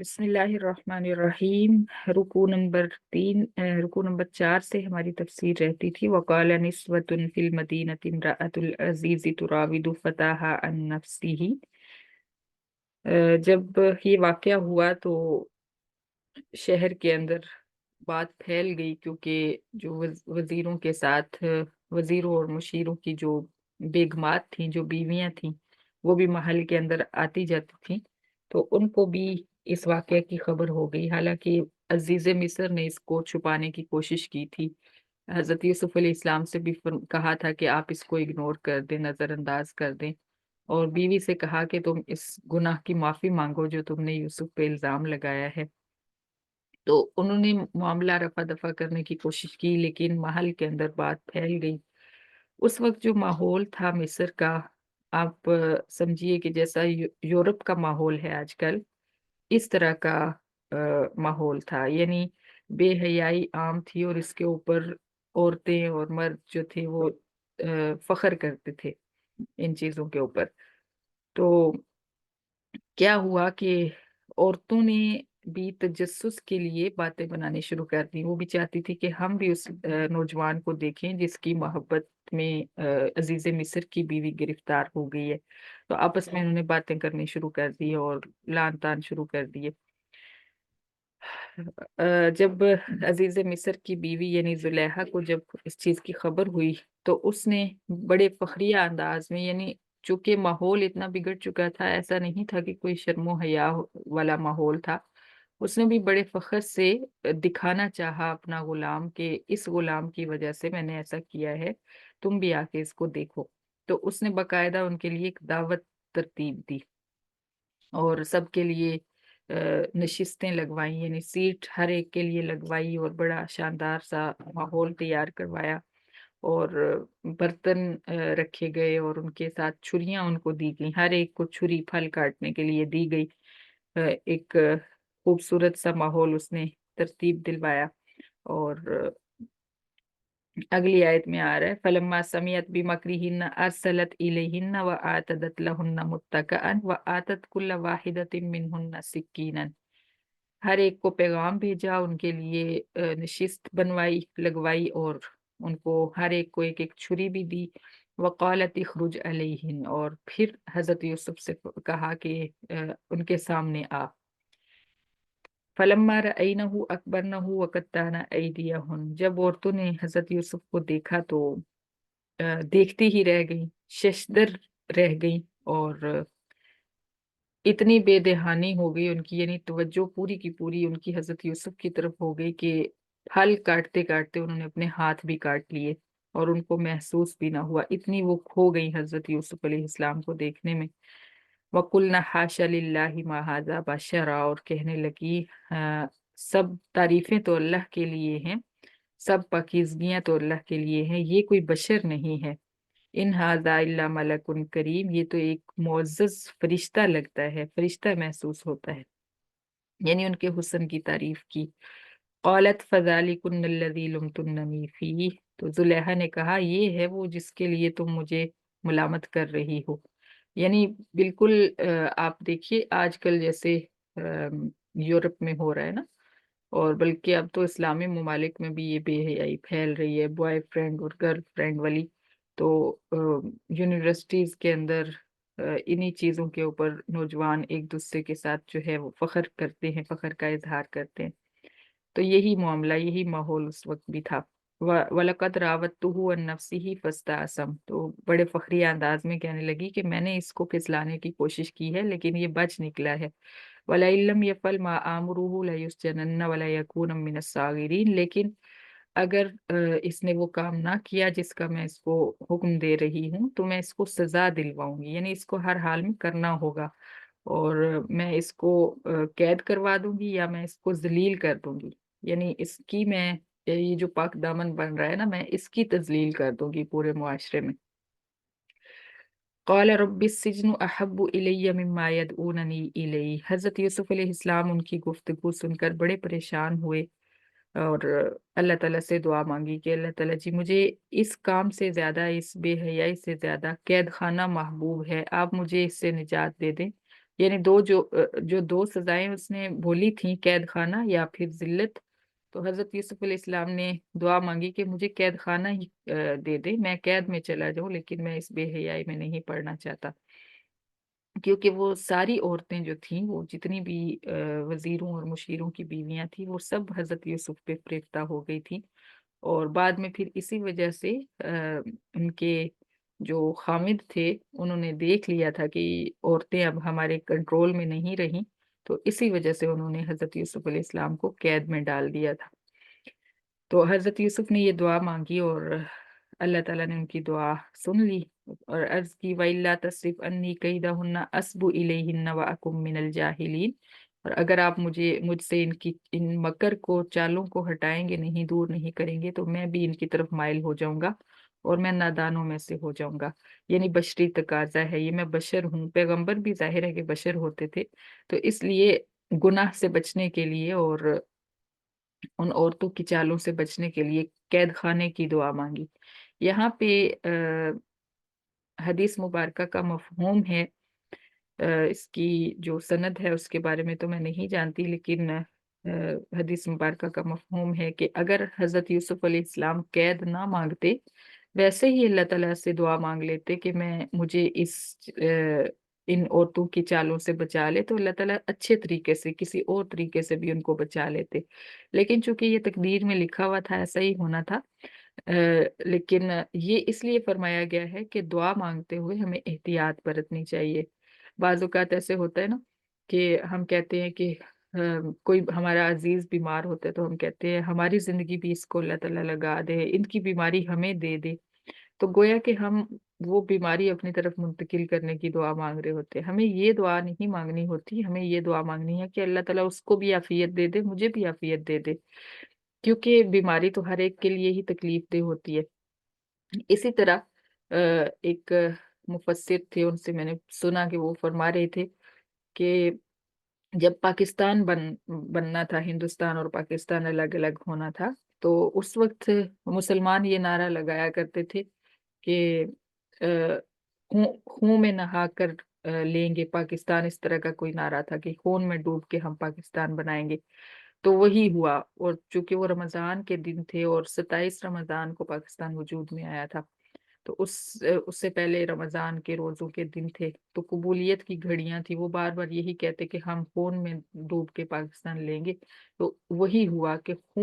बिस्मिल्लाहिर्रहमानिर्रहीम। रुकू नंबर 4 से हमारी तफसीर रहती थी। वक़ाल निस्वतुन फिल मदीनति इम्राअतुल अज़ीज़ तुराविदु फ़ताहा अन नफ्सिही। जब ये वाक़या हुआ तो शहर के अंदर बात फैल गई, क्योंकि जो वज़ीरों के साथ वज़ीरों और मुशीरों की जो बेगमात थीं, जो बीवियाँ थीं, वो भी महल के अंदर आती जाती थीं, तो उनको भी इस वाक़ये की खबर हो गई। हालाँकि अज़ीज़े मिस्र ने इसको छुपाने की कोशिश की थी। हज़रत यूसुफ़ अलैहिस्सलाम से भी कहा था कि आप इसको इग्नोर कर दें, नज़रअंदाज कर दें, और बीवी से कहा कि तुम इस गुनाह की माफ़ी माँगो जो तुमने यूसुफ़ पे इल्ज़ाम लगाया है। तो उन्होंने मामला रफ़ा-दफ़ा करने की कोशिश की, लेकिन महल के अंदर बात फैल गई। उस वक़्त जो माहौल था मिस्र का, आप समझिए कि जैसा यूरोप का माहौल है आजकल, इस तरह का माहौल था। यानी बेहयाई आम थी, और इसके ऊपर औरतें और मर्द जो थे वो फ़ख्र करते थे इन चीज़ों के ऊपर। तो क्या हुआ कि औरतों ने भी तजस्सुस के लिए बातें बनानी शुरू कर दी। वो भी चाहती थी कि हम भी उस नौजवान को देखें जिसकी मोहब्बत में अज़ीज़े मिस्र की बीवी गिरफ्तार हो गई है। तो आपस में उन्होंने बातें करनी शुरू कर दी और लान-तान शुरू कर दिए। जब अज़ीज़े मिस्र की बीवी यानी ज़ुलेहा को जब इस चीज़ की खबर हुई, तो उसने बड़े फ़खरिया अंदाज़ में, यानी चूँकि माहौल इतना बिगड़ चुका था, ऐसा नहीं था कि कोई शर्म-ओ-हया वाला माहौल था। उसने भी बड़े फ़ख्र से दिखाना चाहा अपना गुलाम कि इस गुलाम की वज़ह से मैंने ऐसा किया है, तुम भी आके इसको देखो। तो उसने बाकायदा उनके लिए एक दावत तरतीब दी और सबके लिए नशिस्तें लगवाई, यानी सीट हर एक के लिए लगवाई, और बड़ा शानदार सा माहौल तैयार करवाया। और बर्तन रखे गए, और उनके साथ छुरियाँ उनको दी गईं, हर एक को छुरी फल काटने के लिए दी गई। एक खूबसूरत सा माहौल उसने तरतीब दिलवाया। और अगली आयत में आ रहा है, फलम्मा समियत बिमक्रिहिन्न अरसलत इलैहिन्न व आतदत लहुन्न मुत्तकअन व आतत कुल्ल वाहिदतिन मिनहुन्न सिक्कीनन। हर एक को पैगाम भेजा, उनके लिए नशिस्त बनवाई, लगवाई, और उनको हर एक को एक-एक छुरी भी दी। वक़ालत इख़रुज अलैहिन, और फिर हज़रत यूसुफ से कहा कि उनके सामने आ। फलम्मा रअयनहु अकबरनहु व क़त्तअना अयदियहुन। जब औरतों ने हज़रत यूसुफ को देखा तो देखती ही रह गईं, शशदर रह गईं, और इतनी बेदहानी हो गई उनकी, यानी तवज्जो पूरी की पूरी उनकी हज़रत यूसुफ की तरफ हो गई कि फल काटते-काटते उन्होंने अपने हाथ भी काट लिए, और उनको महसूस भी ना हुआ। इतनी वो खो गई हज़रत यूसुफ अलैहिस्सलाम को देखने में। वकुल्ना हाशा लिल्लाहि मा हाज़ा बशरा, और कहने लगी सब तारीफ़ें तो अल्लाह के लिए हैं, सब पाकीज़गियाँ तो अल्लाह के लिए हैं, ये कोई बशर नहीं है। इन हाज़ा इल्ला मलकुन करीम, ये तो एक मुअज़्ज़ज़ फ़रिश्ता लगता है, फ़रिश्ता महसूस होता है। यानी उनके हुस्न की तारीफ़ की। क़ालत फ़ज़ालिकुन्नल्लज़ी लुमतुन्ननी फ़ीह। तो ज़ुलेहा ने कहा, ये है वो जिसके लिए तुम मुझे मलामत कर रही हो। यानी बिल्कुल आप देखिए आजकल जैसे यूरोप में हो रहा है ना, और बल्कि अब तो इस्लामी ममालिक में भी ये बेहयाई फैल रही है, बॉयफ्रेंड और गर्लफ्रेंड वाली। तो यूनिवर्सिटीज़ के अंदर इन्हीं चीज़ों के ऊपर नौजवान एक-दूसरे के साथ जो है वो फ़ख्र करते हैं, फ़ख्र का इज़हार करते हैं। तो यही मामला, यही माहौल उस वक़्त भी था। वलक़द रावत्तुहु अन नफ्सिही फ़स्ताअसम। तो बड़े फ़खरिया अंदाज़ में कहने लगी कि मैंने इसको फिसलाने की कोशिश की है, लेकिन ये बच निकला है। वलइन लम यफ़अल मा आमुरुहु लयुस्जनन्न व लयकून मिनस सागिरीन। लेकिन अगर इसने वो काम ना किया जिसका मैं इसको हुक्म दे रही हूँ, तो मैं इसको सज़ा दिलवाऊँगी, यानी इसको हर हाल में करना होगा, और मैं इसको कैद करवा दूँगी या मैं इसको ज़लील कर दूँगी। यानी इसकी मैं ये जो पाक-दामन बन रहा है ना, मैं इसकी तज़लील कर दूँगी पूरे मुआशरे में। क़ाल रब्बिस्सिज्नु अहब्बु इलैय्य मिम्मा यदऊननी इलैहि। हज़रत यूसुफ़ अलैहिस्सलाम उनकी गुफ्तगू सुनकर बड़े परेशान हुए, और अल्लाह ताला से दुआ माँगी कि अल्लाह ताला जी, मुझे इस काम से ज़्यादा, इस बेहयाई से ज़्यादा कैद खाना महबूब है, आप मुझे इससे निजात दे दें, یعنی جو دو سزائیں اس نے بولی تھیں، قید خانہ یا پھر ذلت، تو حضرت یوسف علیہ السلام نے دعا مانگی کہ مجھے قید خانہ ہی دے دے، میں قید میں چلا جاؤں، لیکن میں اس بے حیائی میں نہیں پڑنا چاہتا، کیونکہ وہ ساری عورتیں جو تھیں، وہ جتنی بھی وزیروں اور مشیروں کی بیویاں تھیں، وہ سب حضرت یوسف پہ فریفتہ ہو گئی تھیں، اور بعد میں پھر اسی وجہ سے ان کے جو خامد تھے انہوں نے دیکھ لیا تھا کہ عورتیں اب ہمارے کنٹرول میں نہیں رہیں، تو اسی وجہ سے انہوں نے حضرت یوسف علیہ السلام کو قید میں ڈال دیا تھا۔ تو حضرت یوسف نے یہ دعا مانگی اور اللہ تعالیٰ نے ان کی دعا سن لی، اور عرض کی وَإِلَّا تَصْرِفْ عَنِّي كَيْدَهُنَّ أَصْبُ إِلَيْهِنَّ وَأَكُن مِّنَ الْجَاهِلِينَ، اور اگر آپ مجھ سے ان مکر کو، چالوں کو ہٹائیں گے نہیں، دور نہیں کریں گے، تو میں بھی ان کی طرف مائل ہو جاؤں گا اور میں نادانوں میں سے ہو جاؤں گا۔ یعنی بشری تقاضا ہے یہ، میں بشر ہوں، پیغمبر بھی ظاہر ہے کہ بشر ہوتے تھے، تو اس لیے گناہ سے بچنے کے لیے اور ان عورتوں کی چالوں سے بچنے کے لیے قید خانے کی دعا مانگی۔ یہاں پہ حدیث مبارکہ کا مفہوم ہے، اس کی جو سند ہے اس کے بارے میں تو میں نہیں جانتی، لیکن حدیث مبارکہ کا مفہوم ہے کہ اگر حضرت یوسف علیہ السلام قید نہ مانگتے، ویسے ہی اللہ تعالیٰ سے دعا مانگ لیتے کہ مجھے ان عورتوں کی چالوں سے بچا لے، تو اللہ تعالیٰ اچھے طریقے سے کسی اور طریقے سے بھی ان کو بچا لیتے، لیکن چونکہ یہ تقدیر میں لکھا ہوا تھا، ایسا ہی ہونا تھا۔ لیکن یہ اس لیے فرمایا گیا ہے کہ دعا مانگتے ہوئے ہمیں احتیاط برتنی چاہیے۔ بعض اوقات ایسے ہوتا ہے نا کہ ہم کہتے ہیں کہ کوئی ہمارا عزیز بیمار ہوتا ہے تو ہم کہتے ہیں ہماری زندگی بھی اس کو اللہ تعالیٰ لگا دے، ان کی بیماری ہمیں دے دے، تو گویا کہ ہم وہ بیماری اپنی طرف منتقل کرنے کی دعا مانگ رہے ہوتے ہیں۔ ہمیں یہ دعا نہیں مانگنی ہوتی، ہمیں یہ دعا مانگنی ہے کہ اللہ تعالیٰ اس کو بھی عافیت دے دے، مجھے بھی عافیت دے دے، کیونکہ بیماری تو ہر ایک کے لیے ہی تکلیف دہ ہوتی ہے۔ اسی طرح ایک مفسر تھے، ان سے میں نے سنا کہ وہ فرما رہے تھے کہ جب پاکستان بننا تھا، ہندوستان اور پاکستان الگ الگ ہونا تھا، تو اس وقت مسلمان یہ نعرہ لگایا کرتے تھے کہ خون میں نہا کر لیں گے پاکستان، اس طرح کا کوئی نعرہ تھا کہ خون میں ڈوب کے ہم پاکستان بنائیں گے۔ تو وہی ہوا، اور چونکہ وہ رمضان کے دن تھے اور 27 رمضان کو پاکستان وجود میں آیا تھا، تو اس سے پہلے رمضان کے روزوں کے دن تھے، تو قبولیت کی گھڑیاں تھی، وہ بار بار یہی کہتے کہ ہم خون میں ڈوب کے پاکستان لیں گے، تو وہی ہوا کہ خون